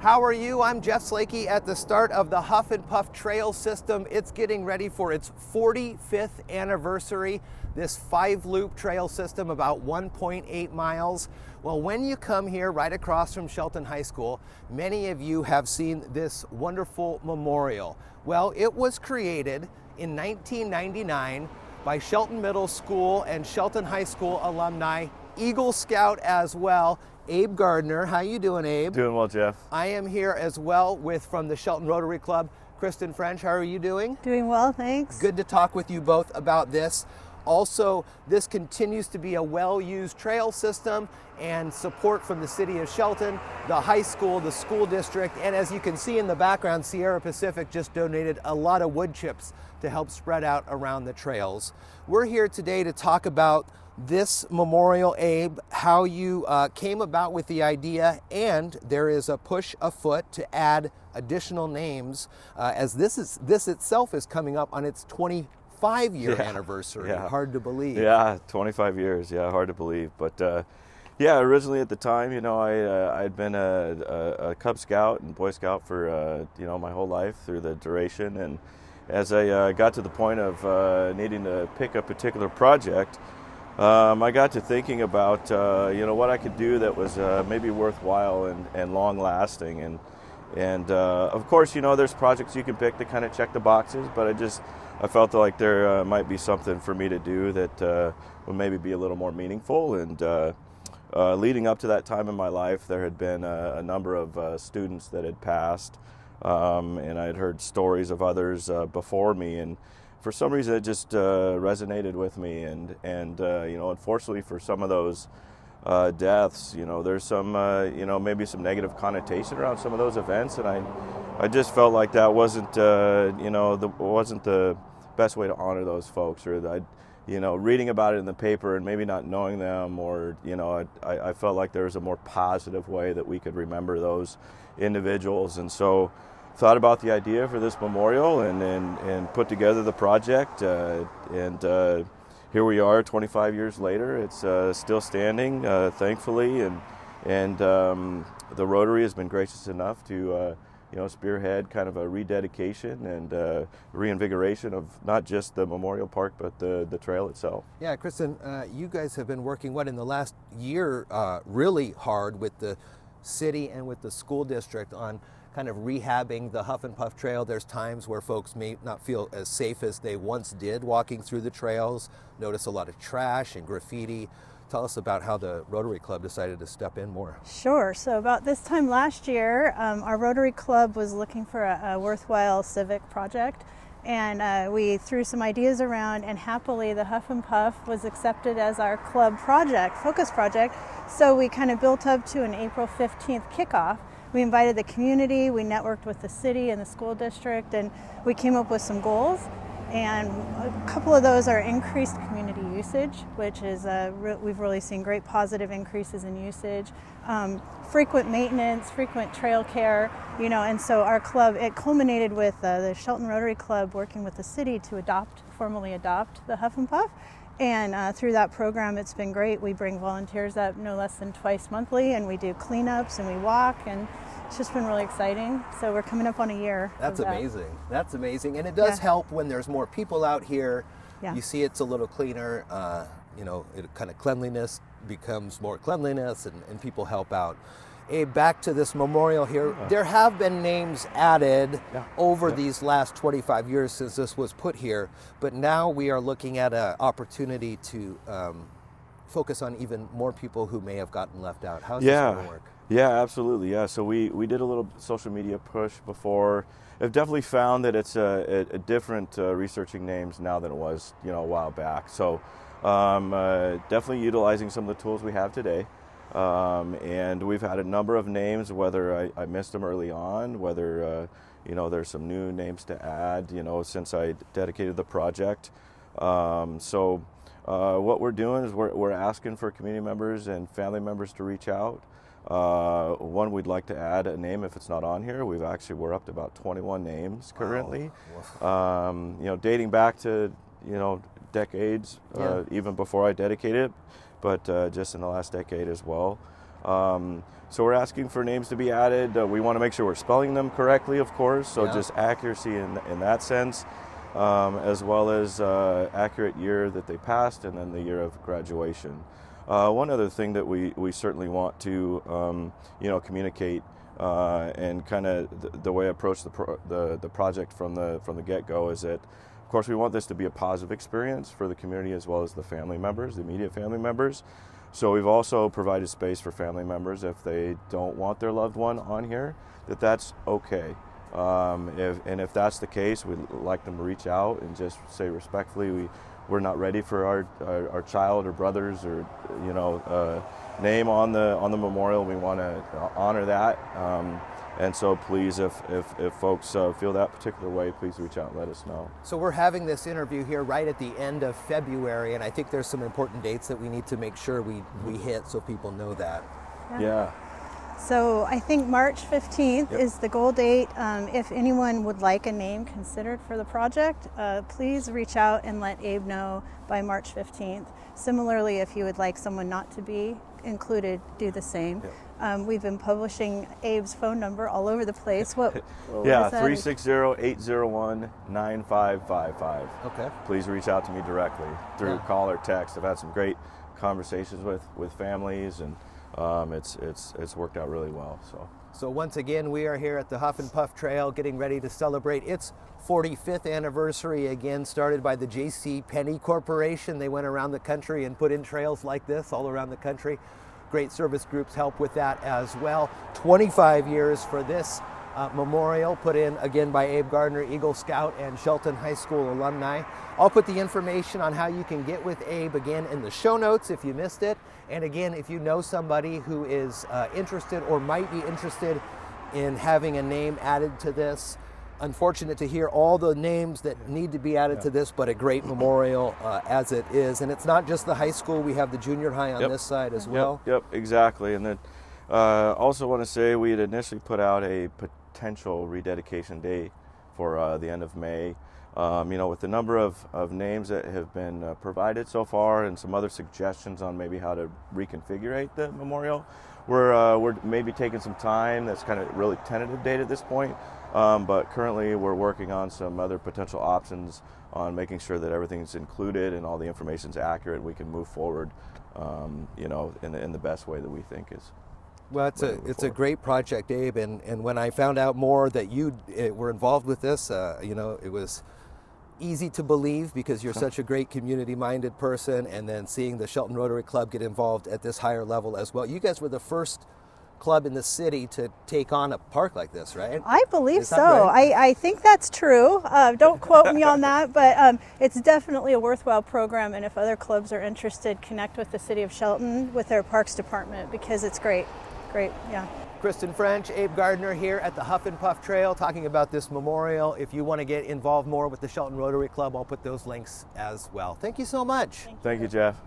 How are you? I'm Jeff Slakey at the start of the Huff N Puff trail system. It's getting ready for its 45th anniversary. This 5-loop trail system, about 1.8 miles. Well, when you come here right across from Shelton High School, many of you have seen this wonderful memorial. Well, it was created in 1999 by Shelton Middle School and Shelton High School alumni, Eagle Scout as well, Abe Gardner. How you doing, Abe? Doing well, Jeff. I am here as well from the Shelton Rotary Club, Kristin French. How are you doing? Doing well, thanks. Good to talk with you both about this. Also, this continues to be a well-used trail system and support from the city of Shelton, the high school, the school district, and as you can see in the background, Sierra Pacific just donated a lot of wood chips to help spread out around the trails. We're here today to talk about this memorial, Abe, how you came about with the idea, and there is a push afoot to add additional names as this itself is coming up on its 25-year anniversary. Yeah. Hard to believe. Yeah, 25 years. Yeah, hard to believe. But yeah, originally at the time, you know, I'd been a Cub Scout and Boy Scout for you know, my whole life through the duration, and as I got to the point of needing to pick a particular project, I got to thinking about you know, what I could do that was maybe worthwhile and long lasting, and of course, you know, there's projects you can pick that kind of check the boxes, but I felt like there might be something for me to do that would maybe be a little more meaningful. And leading up to that time in my life, there had been a number of students that had passed, and I had heard stories of others before me, and for some reason it just resonated with me, and you know, unfortunately for some of those deaths, you know, there's some you know, maybe some negative connotation around some of those events, and I just felt like that wasn't you know, wasn't the best way to honor those folks, or you know, reading about it in the paper and maybe not knowing them, or you know, I felt like there was a more positive way that we could remember those individuals, and so thought about the idea for this memorial and put together the project, and here we are 25 years later. It's still standing, thankfully, and the Rotary has been gracious enough to you know, spearhead kind of a rededication and reinvigoration of not just the memorial park, but the trail itself. Yeah, Kristin, you guys have been working, in the last year, really hard with the city and with the school district on kind of rehabbing the Huff N Puff trail. There's times where folks may not feel as safe as they once did walking through the trails, notice a lot of trash and graffiti. Tell us about how the Rotary Club decided to step in more. Sure. So about this time last year, our Rotary Club was looking for a worthwhile civic project, and we threw some ideas around, and happily the Huff N Puff was accepted as our club project, focus project. So we kind of built up to an April 15th kickoff. We invited the community, we networked with the city and the school district, and we came up with some goals. And a couple of those are increased community usage, which is we've really seen great positive increases in usage. Frequent maintenance, frequent trail care, you know, and so our club, it culminated with the Shelton Rotary Club working with the city to formally adopt the Huff N Puff. And through that program, it's been great. We bring volunteers up no less than twice monthly, and we do cleanups and we walk, and it's just been really exciting. So we're coming up on a year. That's amazing. That's amazing. And it does help when there's more people out here. Yeah. You see it's a little cleaner. You know, kind of cleanliness becomes more cleanliness, and people help out. Hey, back to this memorial here. Yeah. There have been names added over these last 25 years since this was put here, but now we are looking at an opportunity to focus on even more people who may have gotten left out. How's this going to work? Yeah, absolutely. Yeah, so we did a little social media push before. I've definitely found that it's a different researching names now than it was, you know, a while back. So definitely utilizing some of the tools we have today. And we've had a number of names, whether I missed them early on, whether you know, there's some new names to add, you know, since I dedicated the project. So what we're doing is we're asking for community members and family members to reach out. One, we'd like to add a name if it's not on here. We're up to about 21 names currently. Wow. You know, dating back to, you know, decades, even before I dedicated it, but just in the last decade as well. So we're asking for names to be added. We want to make sure we're spelling them correctly, of course, so Yeah. just accuracy in that sense, as well as accurate year that they passed and then the year of graduation. One other thing that we certainly want to communicate and kind of the way I approach the project from the get-go is that, of course, we want this to be a positive experience for the community as well as the family members, the immediate family members. So we've also provided space for family members if they don't want their loved one on here, that's okay. If that's the case, we'd like them to reach out and just say respectfully, we're not ready for our child or brothers or name on the memorial. We want to honor that. And so please, if folks feel that particular way, please reach out and let us know. So we're having this interview here right at the end of February, and I think there's some important dates that we need to make sure we hit so people know that. Yeah. So I think March 15th is the goal date. If anyone would like a name considered for the project, please reach out and let Abe know by March 15th. Similarly, if you would like someone not to be included, do the same. We've been publishing Abe's phone number all over the place. What yeah, 360-801-9555. Okay. Please reach out to me directly through call or text. I've had some great conversations with families, and it's worked out really well. So once again, we are here at the Huff N Puff Trail getting ready to celebrate its 45th anniversary, again started by the J.C. Penney Corporation. They went around the country and put in trails like this all around the country. Great service groups help with that as well. 25 years for this memorial, put in again by Abe Gardner, Eagle Scout, and Shelton High School alumni. I'll put the information on how you can get with Abe again in the show notes if you missed it. And again, if you know somebody who is interested or might be interested in having a name added to this, unfortunate to hear all the names that need to be added to this, but a great memorial as it is. And it's not just the high school, we have the junior high on this side as well. Yep, exactly. And then also want to say we had initially put out a potential rededication day for the end of May. With the number of names that have been provided so far and some other suggestions on maybe how to reconfigure the memorial, we're maybe taking some time. That's kind of really tentative date at this point. But currently we're working on some other potential options on making sure that everything's included and all the information's accurate. We can move forward, in the best way that we think is. Well, it's a great project, Abe. And when I found out more that you were involved with this, it was easy to believe because you're such a great community-minded person. And then seeing the Shelton Rotary Club get involved at this higher level as well. You guys were the first club in the city to take on a park like this, right? I believe so. Right? I think that's true. Don't quote me on that, but it's definitely a worthwhile program. And if other clubs are interested, connect with the City of Shelton with their Parks Department because it's great. Great, yeah. Kristin French, Abe Gardner here at the Huff N Puff Trail talking about this memorial. If you want to get involved more with the Shelton Rotary Club, I'll put those links as well. Thank you so much. Thank you, Jeff.